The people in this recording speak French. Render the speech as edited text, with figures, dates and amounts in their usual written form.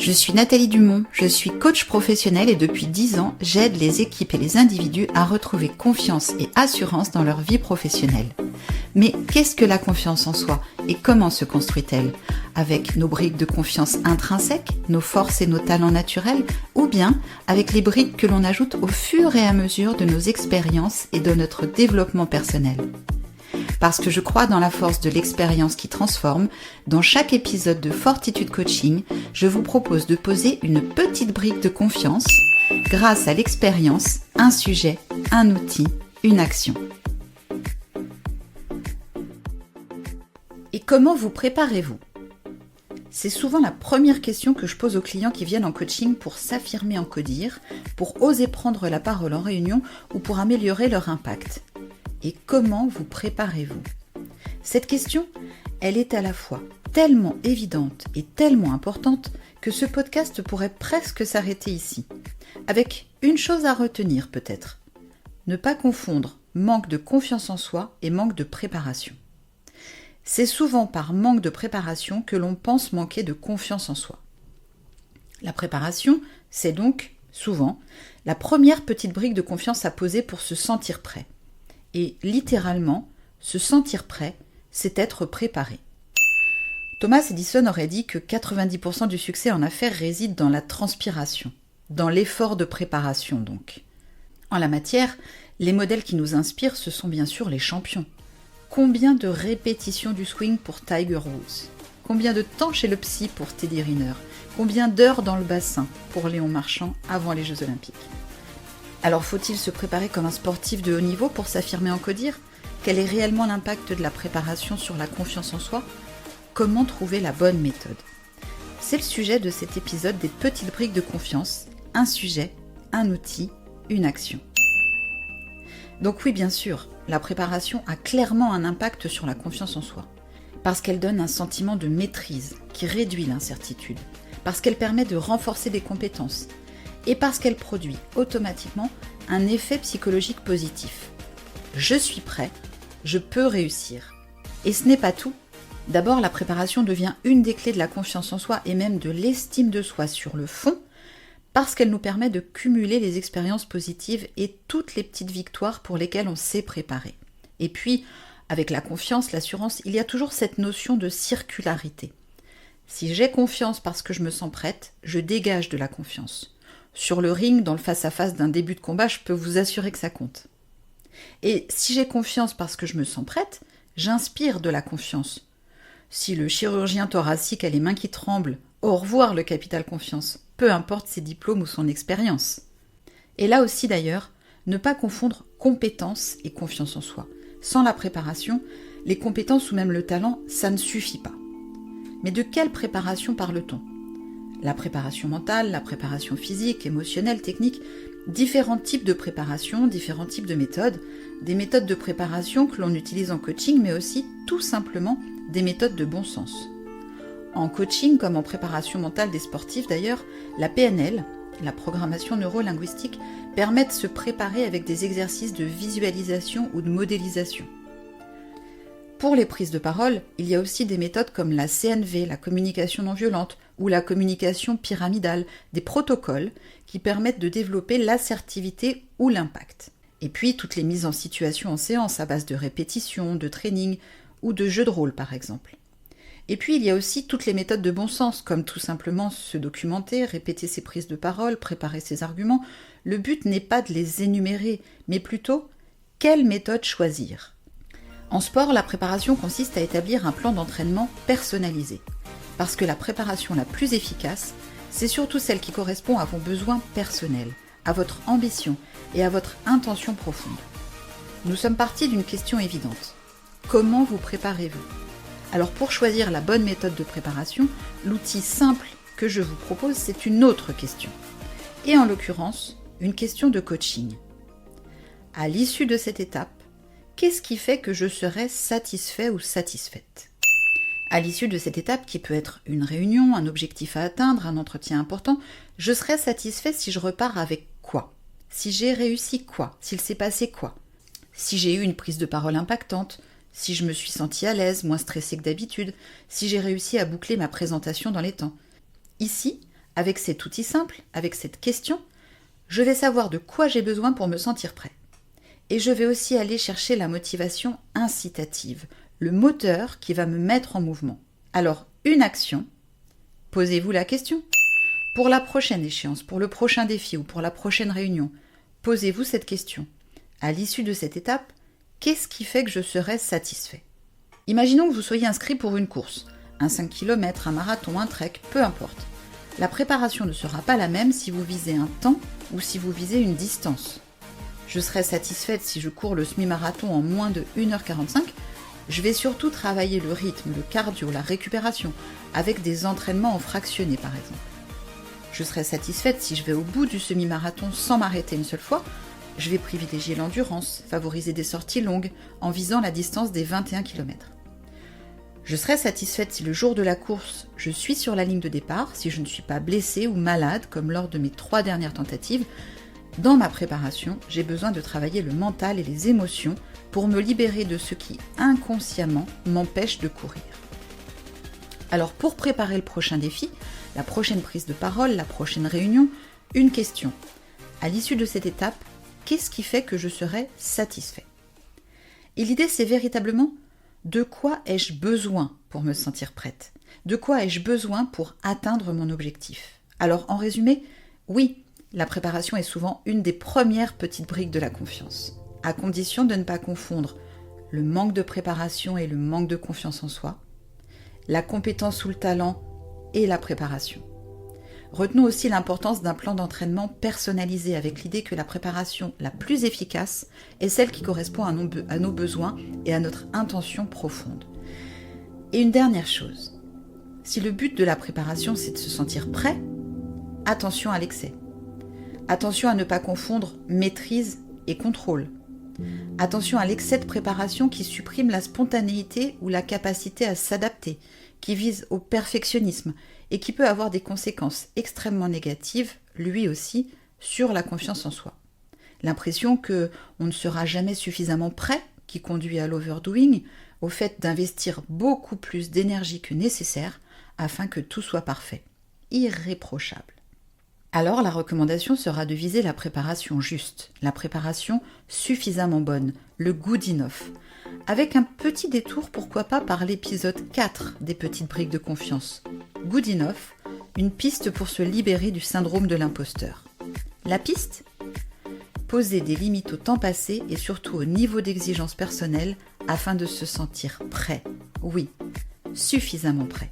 Je suis Nathalie Dumont, je suis coach professionnelle et depuis 10 ans, j'aide les équipes et les individus à retrouver confiance et assurance dans leur vie professionnelle. Mais qu'est-ce que la confiance en soi et comment se construit-elle ? Avec nos briques de confiance intrinsèques, nos forces et nos talents naturels, ou bien avec les briques que l'on ajoute au fur et à mesure de nos expériences et de notre développement personnel ? Parce que je crois dans la force de l'expérience qui transforme, dans chaque épisode de Fortitude Coaching, je vous propose de poser une petite brique de confiance grâce à l'expérience, un sujet, un outil, une action. Et comment vous préparez-vous ? C'est souvent la première question que je pose aux clients qui viennent en coaching pour s'affirmer en codir, pour oser prendre la parole en réunion ou pour améliorer leur impact. Et comment vous préparez-vous ? Cette question, elle est à la fois tellement évidente et tellement importante que ce podcast pourrait presque s'arrêter ici. Avec une chose à retenir peut-être. Ne pas confondre manque de confiance en soi et manque de préparation. C'est souvent par manque de préparation que l'on pense manquer de confiance en soi. La préparation, c'est donc, souvent, la première petite brique de confiance à poser pour se sentir prêt. Et littéralement, se sentir prêt, c'est être préparé. Thomas Edison aurait dit que 90% du succès en affaires réside dans la transpiration, dans l'effort de préparation donc. En la matière, les modèles qui nous inspirent, ce sont bien sûr les champions. Combien de répétitions du swing pour Tiger Woods ? Combien de temps chez le psy pour Teddy Riner ? Combien d'heures dans le bassin pour Léon Marchand avant les Jeux Olympiques ? Alors faut-il se préparer comme un sportif de haut niveau pour s'affirmer en codir ? Quel est réellement l'impact de la préparation sur la confiance en soi ? Comment trouver la bonne méthode ? C'est le sujet de cet épisode des petites briques de confiance, un sujet, un outil, une action. Donc oui, bien sûr, la préparation a clairement un impact sur la confiance en soi, parce qu'elle donne un sentiment de maîtrise qui réduit l'incertitude, parce qu'elle permet de renforcer des compétences, et parce qu'elle produit automatiquement un effet psychologique positif. Je suis prêt, je peux réussir. Et ce n'est pas tout. D'abord, la préparation devient une des clés de la confiance en soi et même de l'estime de soi sur le fond, parce qu'elle nous permet de cumuler les expériences positives et toutes les petites victoires pour lesquelles on s'est préparé. Et puis, avec la confiance, l'assurance, il y a toujours cette notion de circularité. Si j'ai confiance parce que je me sens prête, je dégage de la confiance. Sur le ring, dans le face-à-face d'un début de combat, je peux vous assurer que ça compte. Et si j'ai confiance parce que je me sens prête, j'inspire de la confiance. Si le chirurgien thoracique a les mains qui tremblent, au revoir le capital confiance, peu importe ses diplômes ou son expérience. Et là aussi d'ailleurs, ne pas confondre compétence et confiance en soi. Sans la préparation, les compétences ou même le talent, ça ne suffit pas. Mais de quelle préparation parle-t-on ? La préparation mentale, la préparation physique, émotionnelle, technique, différents types de préparation, différents types de méthodes, des méthodes de préparation que l'on utilise en coaching, mais aussi tout simplement des méthodes de bon sens. En coaching, comme en préparation mentale des sportifs d'ailleurs, la PNL, la programmation neuro-linguistique, permet de se préparer avec des exercices de visualisation ou de modélisation. Pour les prises de parole, il y a aussi des méthodes comme la CNV, la communication non violente, ou la communication pyramidale, des protocoles qui permettent de développer l'assertivité ou l'impact. Et puis toutes les mises en situation en séance à base de répétition, de training ou de jeux de rôle par exemple. Et puis il y a aussi toutes les méthodes de bon sens, comme tout simplement se documenter, répéter ses prises de parole, préparer ses arguments. Le but n'est pas de les énumérer, mais plutôt quelle méthode choisir. En sport, la préparation consiste à établir un plan d'entraînement personnalisé. Parce que la préparation la plus efficace, c'est surtout celle qui correspond à vos besoins personnels, à votre ambition et à votre intention profonde. Nous sommes partis d'une question évidente. Comment vous préparez-vous ? Alors pour choisir la bonne méthode de préparation, l'outil simple que je vous propose, c'est une autre question. Et en l'occurrence, une question de coaching. À l'issue de cette étape, qu'est-ce qui fait que je serai satisfait ou satisfaite ? À l'issue de cette étape, qui peut être une réunion, un objectif à atteindre, un entretien important, je serai satisfait si je repars avec quoi ? Si j'ai réussi quoi ? S'il s'est passé quoi ? Si j'ai eu une prise de parole impactante ? Si je me suis sentie à l'aise, moins stressée que d'habitude ? Si j'ai réussi à boucler ma présentation dans les temps ? Ici, Avec cet outil simple, avec cette question, je vais savoir de quoi j'ai besoin pour me sentir prêt. Et je vais aussi aller chercher la motivation incitative, le moteur qui va me mettre en mouvement. Alors, une action, posez-vous la question. Pour la prochaine échéance, pour le prochain défi ou pour la prochaine réunion, posez-vous cette question. À l'issue de cette étape, qu'est-ce qui fait que je serai satisfait ? Imaginons que vous soyez inscrit pour une course, un 5 km, un marathon, un trek, peu importe. La préparation ne sera pas la même si vous visez un temps ou si vous visez une distance. Je serai satisfaite si je cours le semi-marathon en moins de 1h45. Je vais surtout travailler le rythme, le cardio, la récupération, avec des entraînements en fractionné par exemple. Je serai satisfaite si je vais au bout du semi-marathon sans m'arrêter une seule fois. Je vais privilégier l'endurance, favoriser des sorties longues en visant la distance des 21 km. Je serai satisfaite si le jour de la course, je suis sur la ligne de départ, si je ne suis pas blessée ou malade comme lors de mes 3 dernières tentatives. Dans ma préparation, j'ai besoin de travailler le mental et les émotions pour me libérer de ce qui, inconsciemment, m'empêche de courir. Alors pour préparer le prochain défi, la prochaine prise de parole, la prochaine réunion, une question. À l'issue de cette étape, qu'est-ce qui fait que je serai satisfait ? Et l'idée, c'est véritablement de quoi ai-je besoin pour me sentir prête ? De quoi ai-je besoin pour atteindre mon objectif ? Alors en résumé, oui, la préparation est souvent une des premières petites briques de la confiance, à condition de ne pas confondre le manque de préparation et le manque de confiance en soi, la compétence ou le talent et la préparation. Retenons aussi l'importance d'un plan d'entraînement personnalisé avec l'idée que la préparation la plus efficace est celle qui correspond à nos besoins et à notre intention profonde. Et une dernière chose, si le but de la préparation c'est de se sentir prêt, attention à l'excès. Attention à ne pas confondre maîtrise et contrôle. Attention à l'excès de préparation qui supprime la spontanéité ou la capacité à s'adapter, qui vise au perfectionnisme et qui peut avoir des conséquences extrêmement négatives, lui aussi, sur la confiance en soi. L'impression qu'on ne sera jamais suffisamment prêt, qui conduit à l'overdoing, au fait d'investir beaucoup plus d'énergie que nécessaire afin que tout soit parfait, irréprochable. Alors la recommandation sera de viser la préparation juste, la préparation suffisamment bonne, le good enough, avec un petit détour pourquoi pas par l'épisode 4 des petites briques de confiance. Good enough, une piste pour se libérer du syndrome de l'imposteur. La piste ? Poser des limites au temps passé et surtout au niveau d'exigence personnelle afin de se sentir prêt. Oui, suffisamment prêt.